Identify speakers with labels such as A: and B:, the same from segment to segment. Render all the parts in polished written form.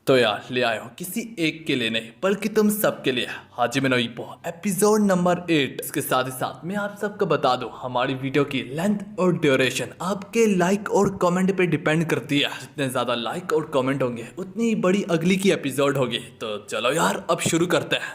A: तो यार ले आए हो किसी एक के लिए नहीं बल्कि तुम सबके लिए हाजिर में ईपो एपिसोड नंबर 8। इसके साथ ही साथ मैं आप सबको बता दूं हमारी वीडियो की लेंथ और ड्यूरेशन आपके लाइक और कमेंट पे डिपेंड करती है। जितने ज्यादा लाइक और कमेंट होंगे उतनी बड़ी अगली की एपिसोड होगी। तो चलो यार अब शुरू करते हैं।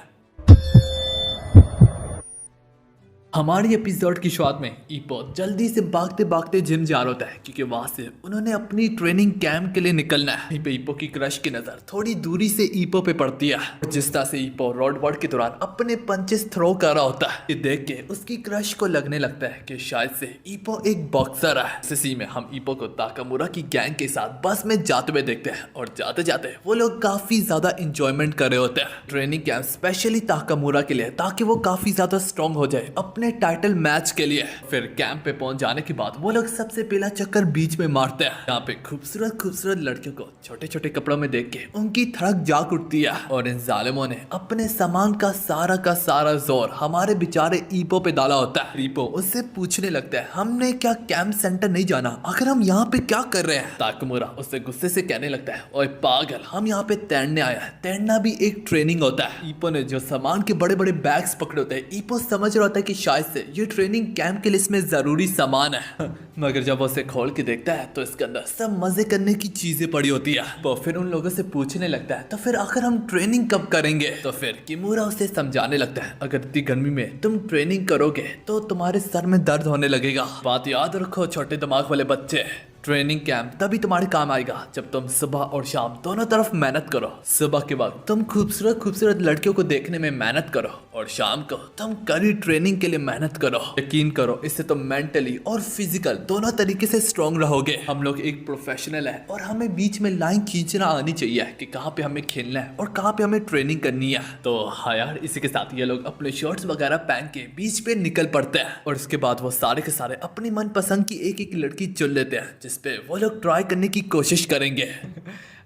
A: हमारी एपिसोड की शुरुआत में ईपो जल्दी से भागते भागते जिम जा रहा होता है क्योंकि वहां से उन्होंने अपनी ट्रेनिंग कैंप के लिए निकलना है। यहीं पे ईपो की क्रश की नजर थोड़ी दूरी से ईपो पे पड़ती है। जिस तरह से ईपो रोड वर्क के दौरान अपने पंचेस थ्रो कर रहा होता है, ये देख के उसकी क्रश को लगने लगता है कि शायद से ईपो एक बॉक्सर है। इसी में हम ईपो को ताकामुरा की गैंग के साथ बस में जाते हुए देखते हैं और जाते जाते वो लोग काफी ज्यादा इंजॉयमेंट कर रहे होते हैं। ट्रेनिंग कैंप स्पेशली ताकामुरा के लिए ताकि वो काफी ज्यादा स्ट्रॉन्ग हो जाए अपने टाइटल मैच के लिए। फिर कैंप पे पहुंच जाने के बाद वो लोग सबसे पहला चक्कर बीच में मारते हैं। यहाँ पे खूबसूरत खूबसूरत लड़कियों को छोटे छोटे कपड़ों में देख के उनकी थड़क जाग उठती है और इन जालिमों ने अपने सामान का सारा जोर हमारे बेचारे ईपो पे डाला होता है। ईपो उससे पूछने लगता है हमने क्या कैंप सेंटर नहीं जाना, आखिर हम यहाँ पे क्या कर रहे हैं। ताकामुरा उससे गुस्से से कहने लगता है ओए पागल, हम यहाँ पे तैरने आया है, तैरना भी एक ट्रेनिंग होता है। ईपो ने जो सामान के बड़े बड़े बैग्स पकड़े होते हैं, ईपो समझ रहा होता है कि शायद से ये ट्रेनिंग कैंप के लिए इसमें जरूरी सामान है। मगर जब वो उसे खोल के देखता है तो इसके अंदर सब मजे करने की चीजें पड़ी होती है। वो फिर उन लोगों से पूछने लगता है तो फिर आखिर हम ट्रेनिंग कब करेंगे। तो फिर किमुरा उसे समझाने लगता है अगर इतनी गर्मी में तुम ट्रेनिंग करोगे तो तुम्हारे सर में दर्द होने लगेगा। बात याद रखो छोटे दिमाग वाले बच्चे, ट्रेनिंग कैंप तभी तुम्हारे काम आएगा जब तुम सुबह और शाम दोनों तरफ मेहनत करो। सुबह के वक्त तुम खूबसूरत खूबसूरत लड़कियों को देखने में मेहनत करो और शाम को तुम कड़ी ट्रेनिंग के लिए मेहनत करो। यकीन करो इससे तुम मेंटली और फिजिकल दोनों तरीके से स्ट्रॉन्ग रहोगे। हम लोग एक प्रोफेशनल है और हमें बीच में लाइन खींचना आनी चाहिए कि कहाँ पे हमें खेलना है और कहाँ पे हमें ट्रेनिंग करनी है। तो हाँ यार, इसी के साथ ये लोग अपने शर्ट्स वगैरह पहन के बीच पे निकल पड़ते हैं और उसके बाद वो सारे के सारे अपनी मनपसंद की एक एक लड़की चुन लेते हैं जिसपे वो लोग ट्राई करने की कोशिश करेंगे।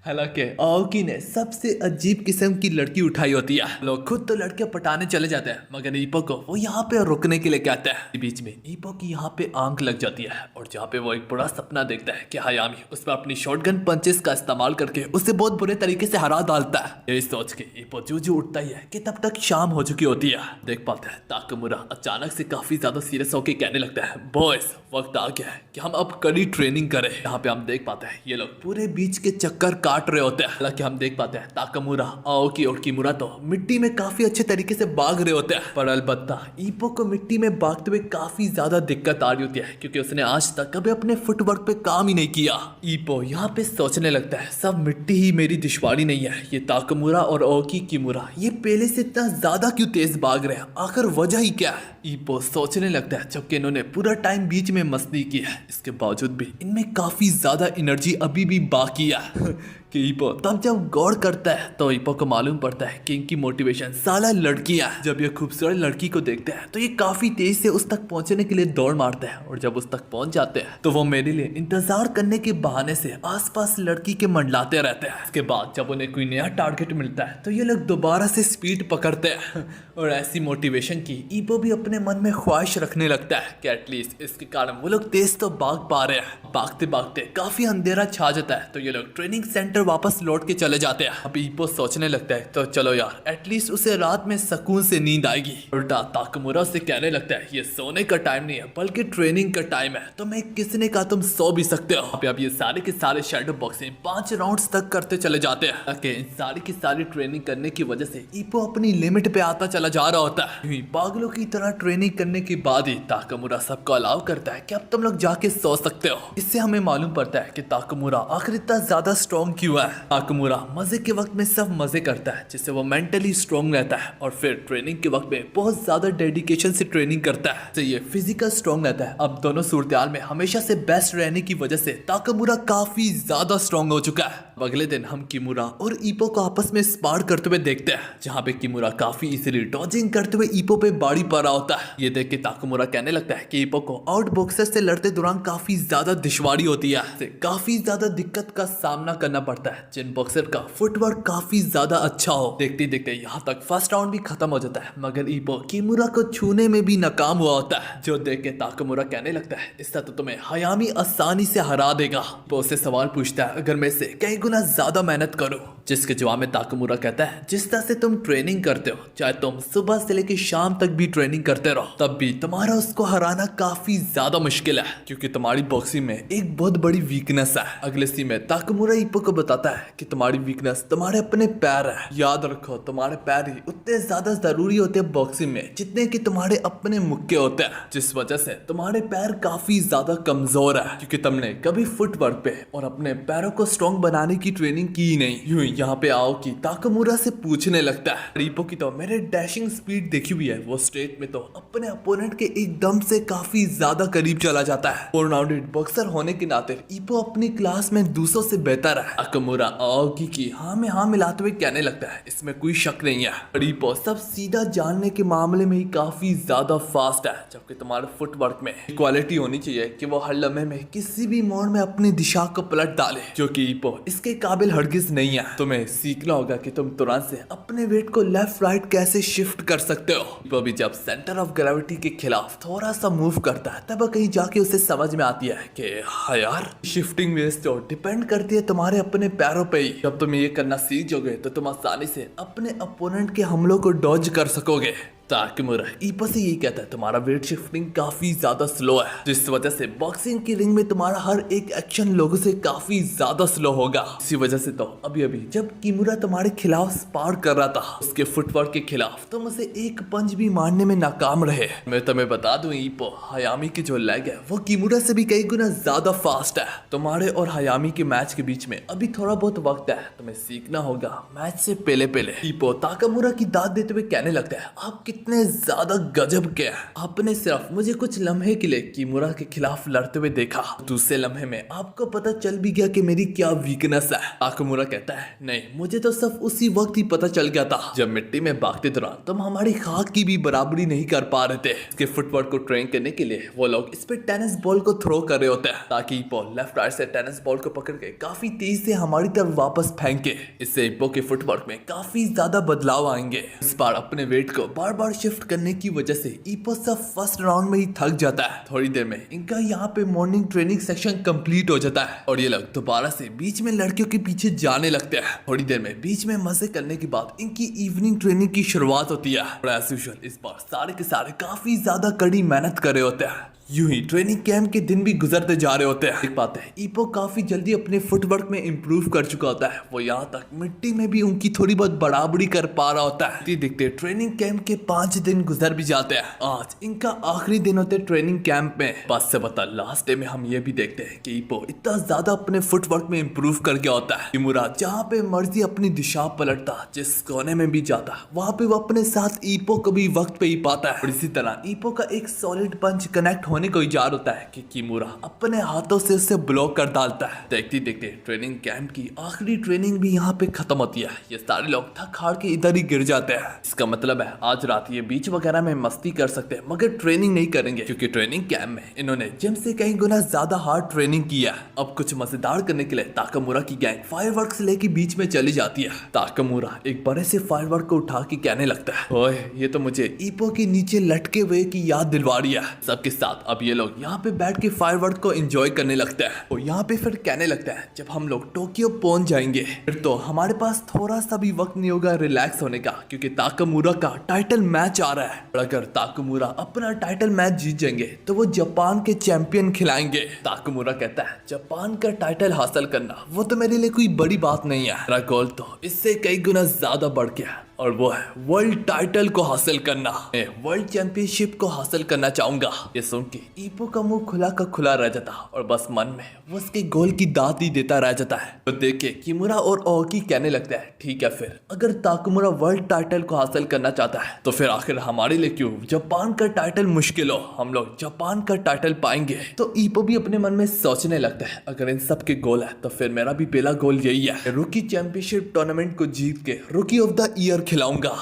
A: हालांकि आओकी ने सबसे अजीब किस्म की लड़की उठाई होती है। लोग खुद तो लड़कियां पटाने चले जाते हैं मगर ईपो को वो यहाँ पे रुकने के लिए कहते हैं। बीच में ईपो की यहाँ पे आंख लग जाती है और जहाँ पे वो एक बड़ा सपना देखता है कि हायामी उस पर अपनी शॉटगन पंचेस का इस्तेमाल करके उसे बहुत बुरे तरीके से हरा डालता है। यही सोच के ईपो जूझू उठता ही है कि तब तक शाम हो चुकी होती है। देख पाते हैं ताकामुरा अचानक से काफी ज्यादा सीरियस होकर कहने लगता है बॉयज वक्त आ गया है कि हम अब कड़ी ट्रेनिंग करें। यहाँ पे हम देख पाते हैं ये लोग पूरे बीच के चक्कर काट रहे होते हैं। हालांकि हम देख पाते हैं ताकामुरा, आओकी और किमुरा तो मिट्टी में काफी अच्छे तरीके से भाग रहे होते हैं। पर अलबत्ता ईपो को मिट्टी में भागते हुए काफी ज्यादा दिक्कत आ रही होती है क्योंकि उसने आज तक कभी अपने फुटवर्क पे काम ही नहीं किया। ईपो यहाँ पे सोचने लगता है सब मिट्टी ही मेरी दुश्वारी नहीं है, ये ताकामुरा और आओकी किमुरा ये पहले से इतना ज्यादा क्यों तेज भाग रहे हैं, आखिर वजह ही क्या है। ईपो सोचने लगता है जबकि इन्होंने पूरा टाइम बीच में मस्ती की है, इसके बावजूद भी इनमें काफी ज्यादा एनर्जी अभी भी बाकी है। कि ईपो तब जब गौर करता है तो ईपो को मालूम पड़ता है कि इनकी मोटिवेशन साला लड़कियां। जब ये खूबसूरत लड़की को देखते हैं तो ये काफी तेज से उस तक पहुंचने के लिए दौड़ मारते हैं और जब उस तक पहुंच जाते हैं तो वो मेरे लिए इंतजार करने के बहाने से आसपास लड़की के मंडलाते रहते हैं। इसके बाद जब उन्हें कोई नया टारगेट मिलता है तो ये लोग दोबारा से स्पीड पकड़ते हैं और ऐसी मोटिवेशन की ईपो भी अपने मन में ख्वाहिश रखने लगता है कि एटलीस्ट इसके कारण वो लोग तेज तो भाग पा रहे हैं। भागते भागते काफी अंधेरा छा जाता है तो ये लोग ट्रेनिंग सेंटर वापस लौट के चले जाते हैं। अब ईपो सोचने लगता है तो चलो यार एटलीस्ट उसे रात में सुकून से नींद आएगी। उल्टा ताकामुरा से कहने लगता है ये सोने का टाइम नहीं है बल्कि ट्रेनिंग का टाइम है, तो मैं किसने कहा तुम सो भी सकते हो। अब ये सारे के सारे शैडो बॉक्सिंग 5 राउंड्स तक करते चले जाते हैं ताकि इन सारी की सारी ट्रेनिंग करने की वजह से ईपो अपनी लिमिट पे आता चला जा रहा होता है। पागलों की तरह ट्रेनिंग करने के बाद ही ताकामुरा सबको अलाउ करता है कि अब तुम लोग जाके सो सकते हो। इससे हमें मालूम पड़ता है कि ताकामुरा आखिर इतना ज्यादा स्ट्रॉन्ग क्यों है। ताकामुरा मजे के वक्त में सब मजे करता है जिससे वो मेंटली स्ट्रॉन्ग रहता है और फिर ट्रेनिंग के वक्त में बहुत ज्यादा डेडिकेशन से ट्रेनिंग करता है तो ये फिजिकल स्ट्रॉन्ग रहता है। अब दोनों सूरत में हमेशा से बेस्ट रहने की वजह से ताकामुरा काफी ज्यादा स्ट्रॉन्ग हो चुका है। अगले दिन हम किमुरा और ईपो को आपस में स्पार करते हुए देखते हैं जहाँ पे किमुरा काफी इजीली डॉजिंग करते हुए ईपो पे बाड़ी पा रहा होता है। ये देख के ताकामुरा कहने लगता है कि ईपो को आउट बॉक्सर से लड़ते दौरान काफी ज्यादा दुश्वारी होती है, काफी ज्यादा दिक्कत का सामना करना पड़ता है जिन बॉक्सर का फुटवर्क काफी ज्यादा अच्छा हो। देखते देखते यहाँ तक फर्स्ट राउंड भी खत्म हो जाता है मगर ईपो किमुरा को छूने में भी नाकाम हुआ होता है, जो देख के ताकामुरा कहने लगता है इससे तो तुम्हें हायामी आसानी से हरा देगा। वो उससे सवाल पूछता है अगर मैं से कई गुना ज्यादा मेहनत करूं जिसके जवाब में ताकमुरा कहता है जिस तरह से तुम ट्रेनिंग करते हो, चाहे तुम सुबह से लेकर शाम तक भी ट्रेनिंग करते रहो, तब भी तुम्हारा उसको हराना काफी ज्यादा मुश्किल है, क्योंकि तुम्हारी बॉक्सिंग में एक बहुत बड़ी वीकनेस है। अगले सीन में ताकमुरा इप्पो को बताता है कि तुम्हारी वीकनेस तुम्हारे अपने पैर है। याद रखो, तुम्हारे पैर ही उतने ज्यादा जरूरी होते हैं बॉक्सिंग में जितने कि तुम्हारे अपने मुक्के होते हैं, जिस वजह से तुम्हारे पैर काफी ज्यादा कमजोर है, क्योंकि तुमने कभी फुटवर्क पे और अपने पैरों को स्ट्रॉन्ग बनाने की ट्रेनिंग की नहीं। यूं ही यहाँ पे आओ कि ताकमुरा से पूछने लगता है, इप्पो की तो मैंने डैशिंग स्पीड देखी हुई है, वो स्ट्रेट में तो अपने अपोनेंट के एकदम से काफी ज्यादा करीब चला जाता है। फोर राउंडेड बॉक्सर होने के नाते इप्पो अपनी क्लास में दूसरों से बेहतर है। ताकमुरा आओगी की हाँ में हाँ मिलाते हुए कहने लगता है इसमें कोई शक नहीं है। इप्पो सब सीधा जानने के मामले में ही काफी ज्यादा फास्ट है, जबकि तुम्हारे फुटवर्क में क्वालिटी होनी चाहिए कि वो हर लम्हे में किसी भी मोड़ में अपनी दिशा को पलट डाले, जो कि इप्पो इसके काबिल हरगिज नहीं है। तुम्हें सीखना होगा कि तुम तुरंत से अपने वेट को लेफ्ट राइट कैसे शिफ्ट कर सकते हो। इप्पो भी जब सेंटर ऑफ ग्रेविटी के खिलाफ थोड़ा सा मूव करता है, तब कहीं जाके उसे समझ में आती है कि हाँ यार, शिफ्टिंग वेज तो डिपेंड करती है तुम्हारे अपने पैरों पे ही। जब तुम ये करना सीख जाओगे तो तुम आसानी से अपने अपोनेंट के हमलों को डॉज कर सकोगे। ताकमुरा इप्पो से यही कहता है तुम्हारा वेट शिफ्टिंग काफी ज्यादा स्लो है, जिस वजह से बॉक्सिंग की रिंग में तुम्हारा हर एक एक्शन लोगों से काफी ज्यादा स्लो होगा। इसी वजह से तो अभी अभी जब किमुरा तुम्हारे खिलाफ स्पार कर रहा था, उसके फुटवर्क के खिलाफ तुम उसे एक पंच भी मारने में नाकाम रहे। मैं तुम्हें बता दूं इप्पो, हयामी की जो लेग है वो किमुरा से भी कई गुना ज्यादा फास्ट है। तुम्हारे और हयामी के मैच के बीच में अभी थोड़ा बहुत वक्त है, तुम्हें सीखना होगा मैच से पहले पहले। इप्पो ताकमुरा की दाद देते हुए कहने लगता है आप कितने ज्यादा गजब के हैं। आपने सिर्फ मुझे कुछ लम्हे के लिए किमुरा के खिलाफ लड़ते हुए देखा, दूसरे लम्हे में आपको पता चल भी गया कि मेरी क्या वीकनेस है। ताकमुरा कहता है नहीं, मुझे तो सब उसी वक्त ही पता चल गया था जब मिट्टी में भागते दौरान तुम हमारी खाक की भी बराबरी नहीं कर पा रहे थे। इसके फुटवर्क को ट्रेन करने के लिए वो लोग इस पे टेनिस बॉल को थ्रो कर रहे होते हैं, ताकि इप्पो लेफ्ट राइट से टेनिस बॉल को पकड़ के काफी तेज से हमारी तरफ वापस फेंके। इससे इप्पो के फुटवर्क में काफी ज्यादा बदलाव आएंगे। इस बार अपने वेट को बार बार शिफ्ट करने की वजह से इप्पो सब फर्स्ट राउंड में ही थक जाता है। थोड़ी देर में इनका यहाँ पे मॉर्निंग ट्रेनिंग सेक्शन कंप्लीट हो जाता है और ये लोग दोबारा से बीच में लड़कियों के पीछे जाने लगते हैं। थोड़ी देर में बीच में मजे करने के बाद इनकी इवनिंग ट्रेनिंग की शुरुआत होती है और एज यूजुअल इस बार सारे के सारे काफी ज्यादा कड़ी मेहनत कर रहे होते हैं। यूं ही ट्रेनिंग कैंप के दिन भी गुजरते जा रहे होते हैं। एक बात है, इप्पो काफी जल्दी अपने फुटवर्क में इंप्रूव कर चुका होता है। वो यहाँ तक मिट्टी में भी उनकी थोड़ी बहुत बराबरी कर पा रहा होता है। देखते ट्रेनिंग कैंप के 5 दिन गुजर भी जाते हैं। आज इनका आखिरी दिन होते ट्रेनिंग कैंप में। बस से बता लास्ट डे में हम ये भी देखते हैं कि इप्पो इतना ज्यादा अपने फुटवर्क में इंप्रूव कर गया होता है। किमुरा जहाँ पे मर्जी अपनी दिशा पलटता, जिस कोने में भी जाता, वहाँ पे वो अपने साथ इप्पो को भी वक्त पे ही पाता है। और इसी तरह इप्पो का एक सॉलिड पंच कनेक्ट होने को इजार होता है कि किमुरा अपने हाथों से उसे ब्लॉक कर डालता है। देखते देखते ट्रेनिंग कैंप की आखिरी ट्रेनिंग भी यहाँ पे खत्म होती है। ये सारे लोग थक हार के इधर ही गिर जाते हैं। इसका मतलब है आज रात ये बीच वगैरह में मस्ती कर सकते हैं, मगर ट्रेनिंग नहीं करेंगे, क्योंकि ट्रेनिंग कैंप में इन्होंने जिम से कई गुना ज्यादा हार्ड ट्रेनिंग किया। अब कुछ मजेदार करने के लिए ताकमुरा की गैंग फायरवर्क्स लेके बीच में चली जाती है। ताकमुरा एक बड़े से फायरवर्क को उठा के कहने लगता है ओए, ये तो मुझे इप्पो के नीचे लटके हुए की याद दिलवा रही है। सबके साथ अब ये लोग यहाँ पे बैठ के फायरवर्क को एंजॉय करने लगता है। और यहाँ पे फिर कहने लगता है जब हम लोग टोक्यो पहुंच जाएंगे फिर तो हमारे पास थोड़ा सा भी वक्त नहीं होगा रिलैक्स होने का, क्योंकि ताकमुरा का टाइटल मैच आ रहा है। और अगर ताकमुरा अपना टाइटल मैच जीत जाएंगे तो वो जापान के चैंपियन खिलाएंगे। ताकमुरा कहता है जापान का टाइटल हासिल करना वो तो मेरे लिए कोई बड़ी बात नहीं है, मेरा गोल तो इससे कई गुना ज्यादा बढ़ गया और वो है वर्ल्ड टाइटल को हासिल करना। मैं वर्ल्ड चैंपियनशिप को हासिल करना चाहूंगा। ये सुन के इप्पो का मुंह खुला का खुला रह जाता और बस मन में वो उसके गोल की दात ही देता रह जाता है। तो देख के किमुरा और ओकी कहने लगता है ठीक है, फिर अगर ताकमुरा वर्ल्ड टाइटल को हासिल करना चाहता है तो फिर आखिर हमारे लिए क्यों जापान का टाइटल मुश्किल हो, हम लोग जापान का टाइटल पाएंगे। तो इप्पो भी अपने मन में सोचने लगता है अगर इन सब के गोल है तो फिर मेरा भी पहला गोल यही है, रूकी चैंपियनशिप टूर्नामेंट को जीत के रूकी ऑफ द ईयर खिलाऊंगा।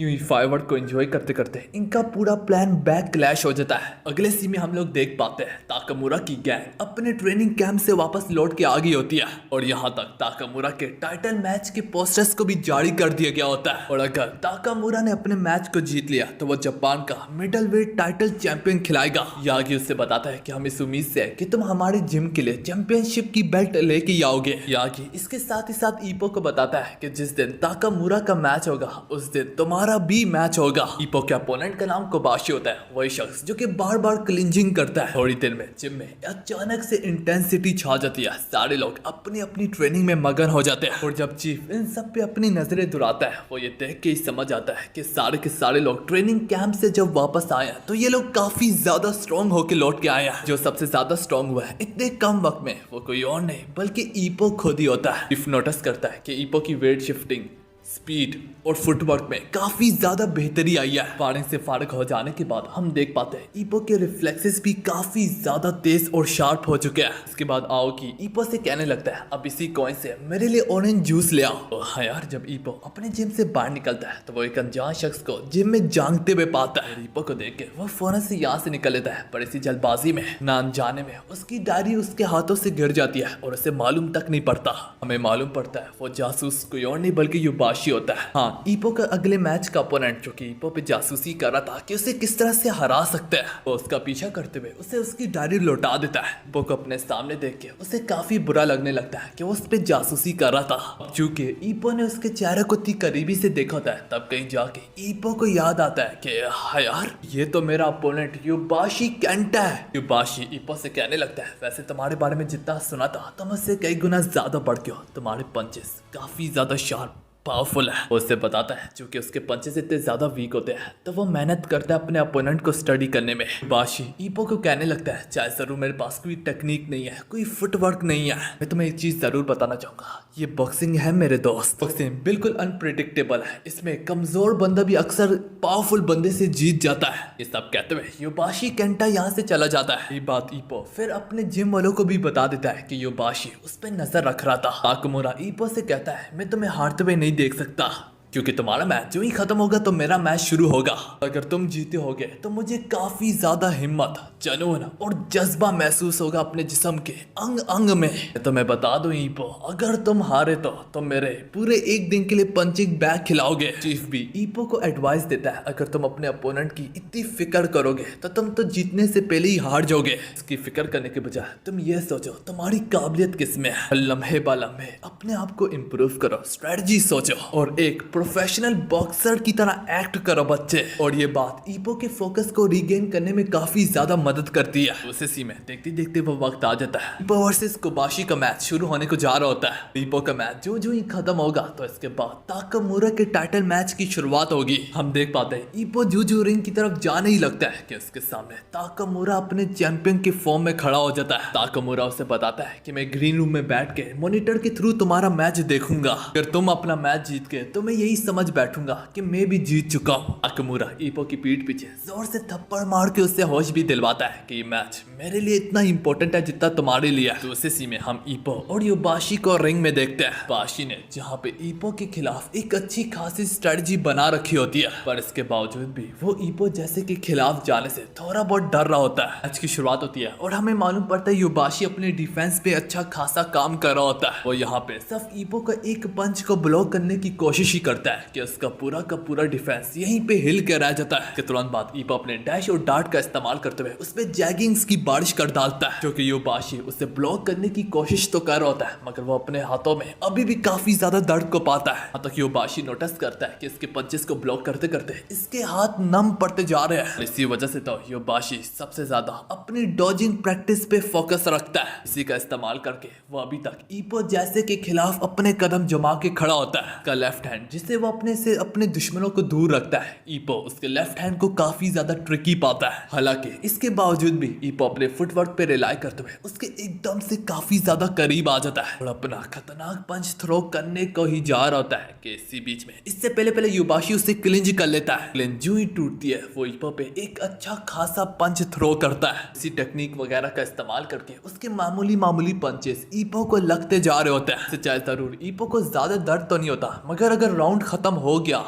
A: यूं ही फायरवर्क को एंजॉय करते करते इनका पूरा प्लान बैक क्लैश हो जाता है। अगले सीन में हम लोग देख पाते हैं ताकामुरा की गैंग अपने ट्रेनिंग कैंप से वापस लौट के आ गई होती है और यहाँ तक ताकामुरा के टाइटल मैच के पोस्टर्स को भी जारी कर दिया गया होता है। और अगर ताकामुरा ने अपने मैच को जीत लिया तो वो जापान का मिडल वेट टाइटल चैंपियन खिलाएगा। यागी उससे बताता है कि हम इस उम्मीद से है कि तुम हमारे जिम के लिए चैंपियनशिप की बेल्ट लेके आओगे। यागी इसके साथ ही साथ ईपो को बताता है कि जिस दिन ताकामुरा का मैच होगा उस दिन तुम्हारा भी मैच होगा। ईपो के अपोनेंट का नाम कोबाशी होता है, वही शख्स जो कि बार बार क्लिंजिंग करता है। थोड़ी देर में जिम में अचानक से इंटेंसिटी छा जाती है, सारे लोग अपनी अपनी ट्रेनिंग में मगन हो जाते हैं और जब चीफ इन सब पे अपनी नजरें दुराता है वो ये देख के ही समझ आता है कि सारे के सारे लोग ट्रेनिंग कैंप से जब वापस आए हैं तो ये लोग काफी ज्यादा स्ट्रॉन्ग होके लौट के आए हैं। जो सबसे ज्यादा स्ट्रॉन्ग हुआ है इतने कम वक्त में वो कोई और नहीं बल्कि ईपो खुद ही होता है। चीफ नोटिस करता है कि ईपो की वेट शिफ्टिंग, स्पीड और फुटवर्क में काफी ज्यादा बेहतरी आई है। फारिंग से फारिग हो जाने के बाद हम देख पाते हैं ईपो के रिफ्लेक्सेस भी काफी ज्यादा तेज और शार्प हो चुके हैं। इसके बाद आओकी ईपो से कहने लगता है अब इसी कॉइन से मेरे लिए ऑरेंज जूस ले आओ। तो हाँ यार, जब ईपो अपने जिम से बाहर निकलता है तो वो एक अनजान शख्स को जिम में जांगते हुए पाता है। ईपो को देख के वो फौरन से यहाँ से निकल लेता है, पर इसी जल्दबाजी में ना अनजाने में उसकी डायरी उसके हाथों से गिर जाती है और उसे मालूम तक नहीं पड़ता। हमें मालूम पड़ता है वो जासूस कोई और नहीं बल्कि युबाशी होता है। हाँ, ईपो का अगले मैच का अपोनेंट जो कि ईपो पे जासूसी कर रहा था कि उसे किस तरह से हरा सकते हैं, वो उसका पीछा करते हुए उसे उसकी डायरी लौटा देता है। ईपो को अपने सामने देख के उसे काफी बुरा लगने लगता है कि वो उस पे जासूसी कर रहा था। चूंकि ईपो ने उसके चेहरे को इतनी करीबी से देखा होता है तब कहीं जाके ईपो को याद आता है कि हाँ यार, ये तो मेरा अपोनेंट युबाशी केंटा है। युबाशी ईपो से कहने लगता है वैसे तुम्हारे बारे में जितना सुना था तुम उससे कई गुना ज्यादा बढ़ के हो, तुम्हारे पंचेस काफी ज्यादा शार्प पावरफुल है। वो उससे बताता है क्योंकि उसके पंचेस इतने ज्यादा वीक होते हैं तो वो मेहनत करता है अपने अपोनेंट को स्टडी करने में। बाशी ईपो को कहने लगता है चाहे जरूर मेरे पास कोई टेक्निक नहीं है, कोई फुटवर्क नहीं है, मैं तुम्हें एक चीज जरूर बताना चाहूंगा, ये बॉक्सिंग है मेरे दोस्त। बॉक्सिंग बिल्कुल अनप्रिडिक्टेबल है, इसमें कमजोर बंदा भी अक्सर पावरफुल बंदे से जीत जाता है। ये सब कहते हुए युबाशी केंटा यहाँ से चला जाता है। ये बात ईपो फिर अपने जिम वालों को भी बता देता है कि युबाशी उस पर नजर रख रहा था। ताकामुरा ईपो से कहता है मैं तुम्हें हारते हुए नहीं देख सकता क्योंकि तुम्हारा मैच जो ही खत्म होगा तो मेरा मैच शुरू होगा। अगर तुम जीते होगे तो मुझे काफी ज्यादा हिम्मत, जुनून और जज्बा महसूस होगा अपने जिस्म के अंग अंग में। तो मैं बता दूं ईपो, अगर तुम हारे तो मेरे पूरे एक दिन के लिए पंचिंग बैग खिलाओगे। चीफ भी ईपो को एडवाइस देता है अगर तुम अपने अपोनेंट की इतनी फिक्र करोगे तो तुम तो जीतने से पहले ही हार जाओगे। इसकी फिक्र करने के बजाय तुम ये सोचो तुम्हारी काबिलियत किसमें है, लम्हे बा लम्हे अपने आप को इम्प्रूव करो, स्ट्रेटजी सोचो और एक प्रोफेशनल बॉक्सर की तरह एक्ट करो बच्चे। और ये बात ईपो के फोकस को रीगेन करने में काफी ज्यादा मदद करती है। उसे सी में देखते देखते वो वक्त आ जाता है, ईपो वर्सेस कोबाशी का मैच शुरू होने को जा रहा होता है। ईपो का मैच जो जो ही खत्म होगा तो इसके बाद ताकामुरा के टाइटल मैच की शुरुआत होगी। हम देख पाते हैं ईपो जूजू रिंग की तरफ जाने ही लगता है कि उसके सामने ताकामुरा अपने चैंपियन के फॉर्म में खड़ा हो जाता है। ताकामुरा उसे बताता है कि मैं ग्रीन रूम में बैठ के मॉनिटर के थ्रू तुम्हारा मैच देखूंगा, अगर तुम अपना मैच जीत के तो मैं यही समझ बैठूंगा कि मैं भी जीत चुका हूँ। ताकामुरा ईपो की पीठ पीछे जोर से थप्पड़ मार के उससे होश भी दिलवाता है कि ये मैच मेरे लिए इतना इंपॉर्टेंट है जितना तुम्हारे लिए। तो उसी सी में हम ईपो और युबाशी को रिंग में देखते हैं। बाशी ने जहाँ पे ईपो के खिलाफ एक अच्छी खासी स्ट्रेटजी बना रखी होती है, पर इसके बावजूद भी वो ईपो जैसे के खिलाफ जाने से थोड़ा बहुत डर रहा होता है। मैच की शुरुआत होती है और हमें मालूम पड़ता है युबाशी अपने डिफेंस पे अच्छा खासा काम कर रहा होता है। वो यहाँ पे सिर्फ ईपो का एक पंच को ब्लॉक करने की कोशिश ही करता है कि उसका पूरा का पूरा डिफेंस यहीं पे हिल के रह जाता है। तुरंत बाद ईपो अपने डैश और डार्ट का इस्तेमाल करते हुए उस पे जैगिंग्स की बारिश कर डालता है, जो कि युबाशी उसे ब्लॉक करने की कोशिश तो कर रहा होता है मगर वो अपने हाथों में अभी भी काफी ज्यादा दर्द को पाता है। यहाँ तक युबाशी नोटिस करता है कि इसके पंचेस को ब्लॉक करते करते इसके हाथ नम पड़ते जा रहे हैं। इसी वजह से तो युबाशी सबसे ज्यादा अपनी डॉजिंग प्रैक्टिस पे फोकस रखता है। इसी का इस्तेमाल करके वो अभी तक ईपो जैसे के खिलाफ अपने कदम जमा के खड़ा होता है। का लेफ्ट हैंड जिसे वो अपने से अपने दुश्मनों को दूर रखता है, ईपो उसके लेफ्ट हैंड को काफी ज्यादा ट्रिकी पाता है। हालांकि इसके बावजूद भी ईपो अपने फुटवर्क पे रिलाई करते हुए उसके एकदम से काफी ज्यादा करीब आ जाता है और अपना खतरनाक पंच थ्रो करने को ही जा रहा होता है कि इसी बीच में इससे पहले युबाशी उसे क्लिंज कर लेता है। क्लिंज जो ही टूटती है वो ईपो पे एक अच्छा खासा पंच थ्रो करता है। इसी टेक्निक वगैरह का इस्तेमाल करके उसके मामूली पंचेस ईपो को लगते जा रहे होते हैं। चाहे जरूर ईपो को ज्यादा दर्द तो नहीं होता मगर अगर राउंड राउंड खत्म हो गया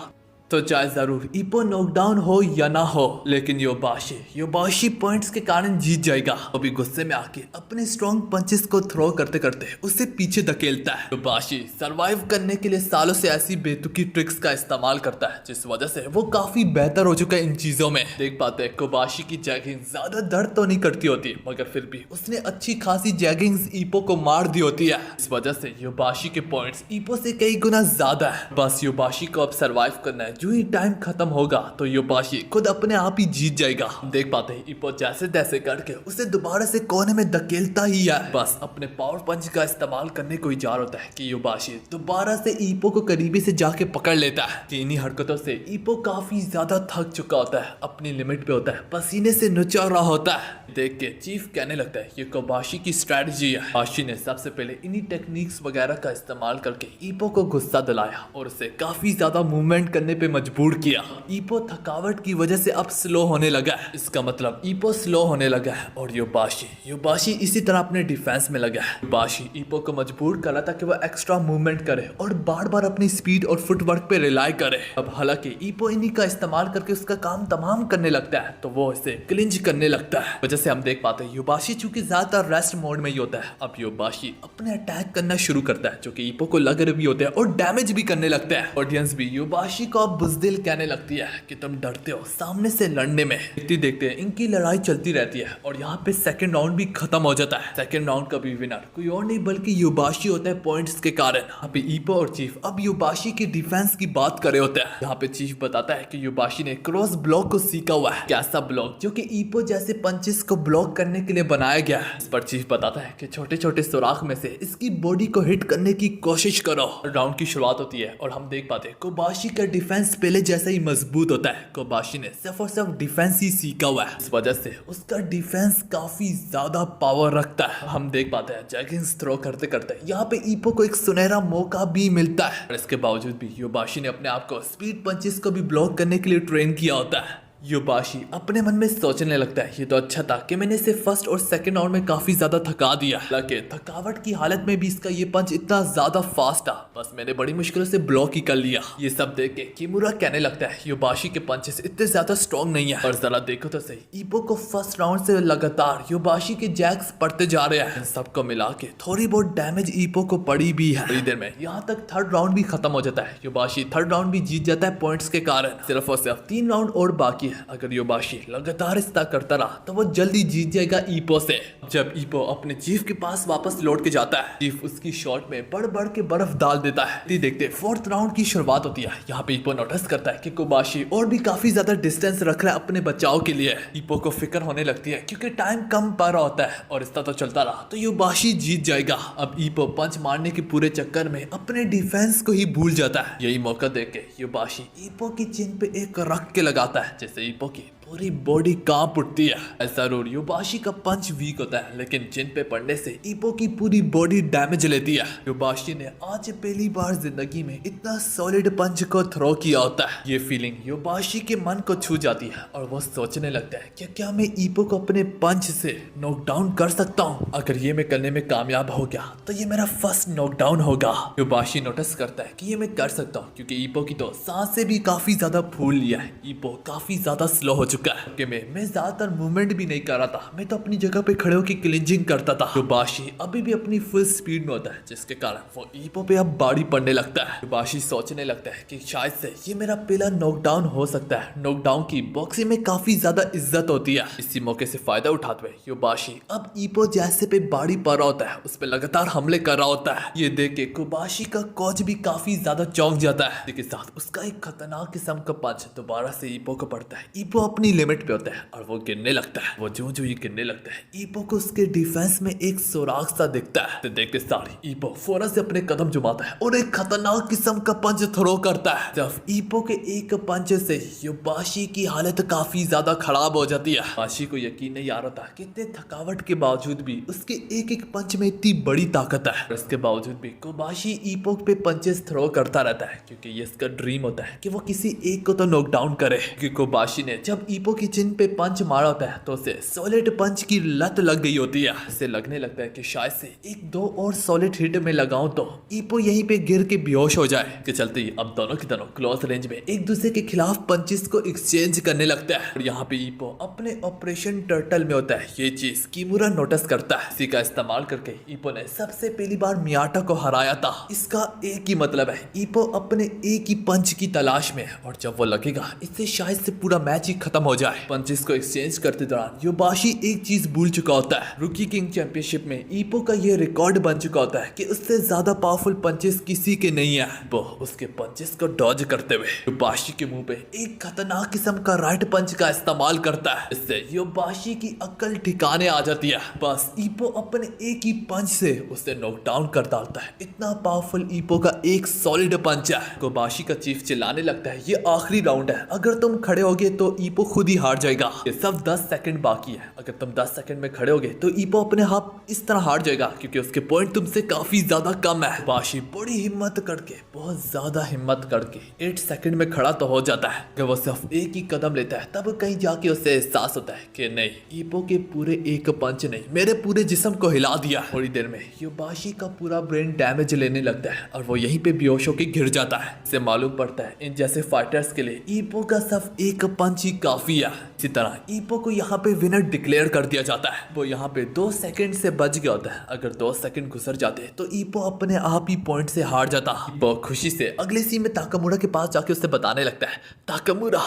A: तो चाहे जरूर ईपो नॉकडाउन हो या ना हो, लेकिन योबाशी पॉइंट्स के कारण जीत जाएगा। अभी गुस्से में आके अपने स्ट्रॉन्ग पंचेस को थ्रो करते करते उसे पीछे धकेलता है। योबाशी सरवाइव करने के लिए सालों से ऐसी बेतुकी ट्रिक्स का इस्तेमाल करता है, जिस वजह से वो काफी बेहतर हो चुका है इन चीजों में। देख पाते हैं कोबाशी की जैगिंग ज्यादा दर्द तो नहीं करती होती, मगर फिर भी उसने अच्छी खासी जैगिंग्स ईपो को मार दी होती है। इस वजह से योबाशी के पॉइंट्स ईपो से कई गुना ज्यादा है। बस योबाशी को अब सरवाइव करना है। जो ही टाइम खत्म होगा तो योबाशी खुद अपने आप ही जीत जाएगा। देख पाते हैं ईपो जैसे तैसे करके उसे दोबारा से कोने में धकेलता ही है। बस अपने पावर पंच का इस्तेमाल करने को ही जा होता है कि योबाशी दोबारा से ईपो को करीबी से जाके पकड़ लेता है। इन्हीं हरकतों से ईपो काफी ज्यादा थक चुका होता है, अपनी लिमिट पे होता है, पसीने से नुचा रहा होता है। देख के चीफ कहने लगता है ये कोबाशी की स्ट्रेटजी है। बाशी ने सबसे पहले इन्हीं टेक्निक्स वगैरह का इस्तेमाल करके ईपो को गुस्सा दिलाया और उसे काफी ज्यादा मूवमेंट करने पे मजबूर किया। ईपो थकावट की वजह से अब स्लो होने लगा है। इसका मतलब ईपो स्लो होने लगा है और योबाशी इसी तरह अपने डिफेंस में लगा है। योबाशी ईपो को मजबूर कर रहा था कि वो एक्स्ट्रा मूवमेंट करे और बार बार अपनी स्पीड और फुटवर्क पे रिलाई करे। अब हालांकि ईपो इन्हीं का इस्तेमाल करके उसका काम तमाम करने लगता है तो वो इसे क्लिंच करने लगता है। वजह से हम देख पाते हैं योबाशी चूंकि ज्यादातर रेस्ट मोड में ही होता है, अब योबाशी अपने अटैक करना शुरू करता है जो कि ईपो को लग रहा भी होता है और डैमेज भी करने लगता है। ऑडियंस भी योबाशी को अब बुजदिल कहने लगती है कि तुम डरते हो सामने से लड़ने में। देखते देखते इनकी लड़ाई चलती रहती है और यहाँ पे सेकंड राउंड भी खत्म हो जाता है। सेकंड राउंड का भी विनर कोई और नहीं बल्कि योबाशी होता है पॉइंट्स के कारण। अभी ईपो और चीफ अब योबाशी की डिफेंस की बात कर रहे होते हैं। यहाँ पे चीफ बताता है कि योबाशी ने क्रॉस ब्लॉक को सीखा हुआ है। कैसा ब्लॉक? जो कि ईपो जैसे पंचेस को ब्लॉक करने के लिए बनाया गया है। इस पर चीफ बताता है कि छोटे छोटे सुराख में से इसकी बॉडी को हिट करने की कोशिश करो। राउंड की शुरुआत होती है और हम देख पाते हैं कोबाशी का डिफेंस पहले जैसा ही मजबूत होता है। कोबाशी ने सिर्फ और सिर्फ डिफेंस ही सीखा हुआ है, इस वजह से उसका डिफेंस काफी ज्यादा पावर रखता है। हम देख पाते हैं जैगिंग्स थ्रो करते करते यहाँ पे ईपो को एक सुनहरा मौका भी मिलता है और इसके बावजूद भी योबाशी ने अपने आप को स्पीड पंचेस को भी ब्लॉक करने के लिए ट्रेन किया होता है। योबाशी अपने मन में सोचने लगता है ये तो अच्छा था कि मैंने इसे फर्स्ट और सेकंड राउंड में काफी ज्यादा थका दिया, हालांकि थकावट की हालत में भी इसका ये पंच इतना ज्यादा फास्ट था, बस मैंने बड़ी मुश्किल से ब्लॉक ही कर लिया। ये सब देख के किमुरा कहने लगता है योबाशी के पंचेस इतने ज्यादा स्ट्रॉन्ग नहीं है। और जरा देखो तो सही, ईपो को फर्स्ट राउंड से लगातार योबाशी के जैक्स पड़ते जा रहे हैं। इन सबको मिला के थोड़ी बहुत डैमेज ईपो को पड़ी भी है। थोड़ी देर में यहाँ तक थर्ड राउंड भी खत्म हो जाता है। योबाशी थर्ड राउंड भी जीत जाता है पॉइंट्स के कारण। सिर्फ और सिर्फ 3 राउंड और बाकी। अगर योबाशी लगातार इस्ता करता रहा तो वो जल्दी जीत जाएगा ईपो से। जब ईपो अपने चीफ के पास वापस लौट के जाता है, चीफ उसकी शॉट में बढ़ बढ़ के बर्फ डाल देता है। देखते फोर्थ राउंड की शुरुआत होती है। यहाँ पे ईपो नोटिस करता है कि कोबाशी और भी काफी ज्यादा डिस्टेंस रख रहा है अपने बचाव के लिए। ईपो को फिक्र होने लगती है क्योंकि टाइम कम पा रहा होता है और इस्ता तो चलता रहा तो योबाशी जीत जाएगा। अब ईपो पंच मारने के पूरे चक्कर में अपने डिफेंस को ही भूल जाता है। यही मौका देख के योबाशी ईपो की चिन पे एक रख के लगाता है, जैसे ईपो की पूरी बॉडी कांप उठती है। ऐसा जरूर योबाशी का पंच वीक होता है, लेकिन चिन पे पड़ने से ईपो की पूरी बॉडी डैमेज लेती है। योबाशी ने आज पहली बार जिंदगी में इतना सॉलिड पंच को थ्रो किया होता है। ये फीलिंग योबाशी के मन को छू जाती है और वो सोचने लगता है कि क्या मैं ईपो को अपने पंच से नॉकडाउन कर सकता हूँ। अगर ये मैं करने में कामयाब हो गया तो ये मेरा फर्स्ट नॉकडाउन होगा। योबाशी नोटिस करता है कि ये मैं कर सकता हूँ क्योंकि ईपो की तो सांसें भी काफी ज्यादा फूल लिया है। ईपो काफी ज्यादा स्लो हो चुका कि मैं ज्यादातर मूवमेंट भी नहीं कर रहा था, मैं तो अपनी जगह पे खड़े होकर क्लिंजिंग करता था। योबाशी अभी भी अपनी फुल स्पीड में होता है, जिसके कारण वो ईपो पे अब बाड़ी पड़ने लगता है। योबाशी सोचने लगता है कि शायद से ये मेरा पहला नॉकडाउन हो सकता है। नॉकडाउन की बॉक्सिंग में काफी ज्यादा इज्जत होती है। इसी मौके से फायदा उठाते हुए योबाशी अब ईपो जैसे पे बाड़ी पड़ रहा होता है उस पर लगातार हमले कर रहा होता है। ये देख के कोबाशी का कोच भी काफी ज्यादा चौंक जाता है। इसके साथ उसका एक खतरनाक किस्म का पंच दोबारा से ईपो को पड़ता है। ईपो अपनी लिमिट पे होता है और वो गिरने लगता है। वो जो जो ये गिरने लगता है ईपो को उसके डिफेंस में एक सुराग सा दिखता है। तो देखते सारी ईपो फौरन से अपने कदम जुमाता है और एक खतरनाक किस्म का पंच थ्रो करता है। जब ईपो के एक पंच से योबाशी की हालत काफी ज्यादा खराब हो जाती है। योबाशी को यकीन नहीं आ रहा था कि इतने थकावट के बावजूद भी उसके एक एक पंच में इतनी बड़ी ताकत है। और इसके बावजूद भी कोबाशी ईपो पे पंचेस थ्रो करता रहता है क्योंकि ये इसका ड्रीम होता है कि वो किसी एक को तो नॉकडाउन करे। क्योंकि कोबाशी ने जब ईपो की चिन पे पंच मारा होता है तो उसे सॉलिड पंच की लत लग गई होती है। इसे लगने लगता है कि शायद से एक दो और सॉलिड हिट में लगाऊं तो ईपो यहीं पे गिर के बेहोश हो जाए। के चलते ही अब दोनों की दोनों क्लोज रेंज में एक दूसरे के खिलाफ पंचेस को एक्सचेंज करने लगता है और यहाँ पे ईपो अपने ऑपरेशन टर्टल में होता है। ये चीज किमुरा नोटिस करता है। इसी का इस्तेमाल करके ईपो ने सबसे पहली बार मियाटा को हराया था। इसका एक ही मतलब है, ईपो अपने एक ही पंच की तलाश में है और जब वो लगेगा इससे शायद से पूरा मैच ही खत्म हो जाए। पंचेस को एक्सचेंज करते दौरान योबाशी एक चीज भूल चुका होता है। रुकी किंग चैंपियनशिप में ईपो का ये रिकॉर्ड बन चुका होता है कि उससे ज्यादा पावरफुल पंचेस किसी के नहीं है। वो उसके पंचेस को डॉज करते हुए योबाशी के मुंह पे एक खतरनाक किस्म का राइट पंच का इस्तेमाल करता है। इससे योबाशी की अक्ल ठिकाने आ जाती है। बस ईपो अपने एक ही पंच से उसे नॉकडाउन कर डालता है। इतना पावरफुल ईपो का एक सॉलिड पंच है। योबाशी का चीफ चिल्लाने लगता है, ये आखिरी राउंड है, अगर तुम खड़े होगे तो ईपो खुद ही हार जाएगा। ये सब 10 सेकंड बाकी है, अगर तुम 10 सेकंड में खड़े होगे तो ईपो अपने आप इस तरह हार जाएगा क्योंकि उसके पॉइंट तुमसे काफी ज्यादा कम है। योबाशी बड़ी हिम्मत करके, बहुत ज्यादा हिम्मत करके 8 सेकंड में खड़ा तो हो जाता है। जब वो सिर्फ एक ही कदम लेता है तब कहीं जाके उसे एहसास होता है कि नहीं, ईपो के पूरे एक पंच नहीं, मेरे पूरे जिस्म को हिला दिया। थोड़ी देर में योबाशी का पूरा ब्रेन डैमेज लेने लगता है और वो यहीं पे बेहोश होकर गिर जाता है। इसे मालूम पड़ता है इन जैसे फाइटर्स के लिए ईपो का सिर्फ एक पंच ही काफी है। इसी तरह ईपो को यहाँ पे विनर डिक्लेयर कर दिया जाता है। वो यहाँ पे 2 सेकंड से बच गया होता है। अगर 2 सेकंड गुजर जाते तो ईपो अपने आप ही पॉइंट से हार जाता। ईपो खुशी से अगले सीन में ताकामुरा के पास जाके उससे बताने लगता है, ताकामुरा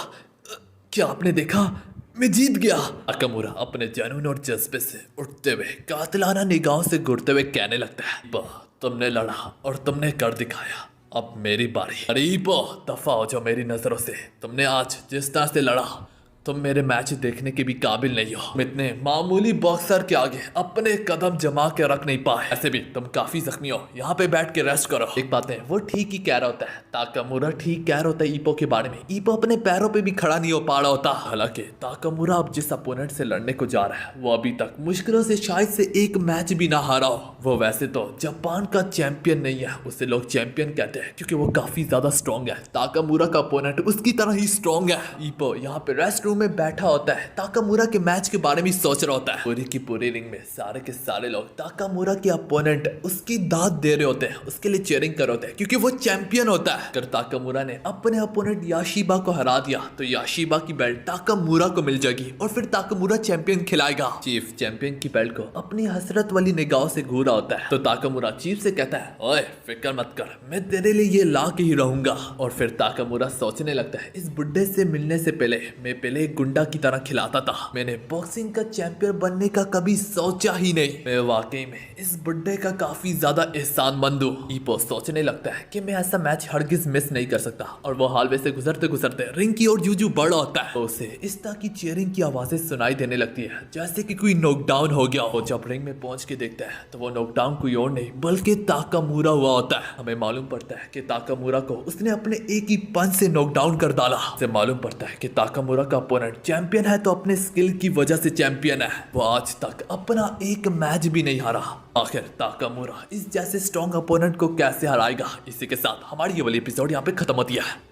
A: क्या आपने देखा, मैं जीत गया। ताकामुरा अपने जुनून और जज्बे से उठते हुए कातिलाना निगाहों से घूरते हुए कहने लगता है, तुमने लड़ा और तुमने कर दिखाया, अब मेरी बारी। अरे ईपो दफा हो जाओ मेरी नजरों से। तुमने आज जिस तरह से लड़ा तुम मेरे मैच देखने के भी काबिल नहीं हो। तुम इतने मामूली बॉक्सर के आगे अपने कदम जमा के रख नहीं पाए। ऐसे भी तुम काफी जख्मी हो, यहाँ पे बैठ के रेस्ट करो। एक बात है, वो ठीक ही कह रहा होता है। ताकामुरा ठीक कह रहा होता है ईपो के बारे में। ईपो अपने पैरों पे भी खड़ा नहीं हो पा रहा होता। हालांकि ताकामुरा अब जिस अपोनेंट से लड़ने को जा रहा है वो अभी तक मुश्किलों से शायद से एक मैच भी ना हारा हो। वो वैसे तो जापान का चैंपियन नहीं है, उसे लोग चैंपियन कहते हैं क्योंकि वो काफी ज्यादा स्ट्रॉन्ग है। ताकामुरा का अपोनेंट उसकी तरह ही स्ट्रॉन्ग है। ईपो यहाँ पे रेस्ट में बैठा होता है, ताकामुरा के मैच के बारे में सोच रहा होता है। पूरी की पूरी रिंग में सारे के सारे लोग ताकामुरा के अपोनेंट उसकी दाद दे रहे होते हैं, उसके लिए चीयरिंग कर रहे होते हैं क्योंकि वो चैंपियन होता है। अगर ताकामुरा ने अपने अपोनेंट याशिबा को हरा दिया तो याशिबा की बेल्ट ताकामुरा को मिल जाएगी और फिर ताकामुरा चैंपियन खिलाएगा। चीफ चैंपियन की बेल्ट को अपनी हसरत वाली निगाहों से घूर रहा होता है तो ताकामुरा चीफ से कहता है, ओए फिक्र मत कर, मैं तेरे लिए ये ला के ही रहूंगा। और फिर ताकामुरा सोचने लगता है, इस बुड्ढे से मिलने से पहले मैं पहले एक गुंडा की तरह खिलाता था, मैंने बॉक्सिंग का चैंपियन बनने का कभी सोचा ही नहीं। मैं वाकई में इस बुड्ढे का काफी ज्यादा एहसानमंद हूँ। ईपो सोचने लगता है कि मैं ऐसा मैच हरगिज मिस नहीं कर सकता और वो हालवे से गुजरते गुजरते रिंग की ओर जूजू बढ़ होता है तो उसे इस तरह की चीयरिंग की आवाजें सुनाई देने लगती है जैसे कि कोई नॉकडाउन हो गया हो। जब रिंग में पहुंच के देखता है तो वो नॉकडाउन कोई और नहीं बल्कि ताकामुरा हुआ होता है। हमें मालूम पड़ता है कि ताकामुरा को उसने अपने एक ही पंच से नॉकडाउन कर डाला। से मालूम पड़ता है कि ताकामुरा का अपोनेंट चैंपियन है तो अपने स्किल की वजह से चैंपियन है। वो आज तक अपना एक मैच भी नहीं हारा। आखिर ताकामुरा इस जैसे स्ट्रॉन्ग अपोनेंट को कैसे हराएगा? इसी के साथ हमारी ये वाली एपिसोड यहाँ पे खत्म होती है।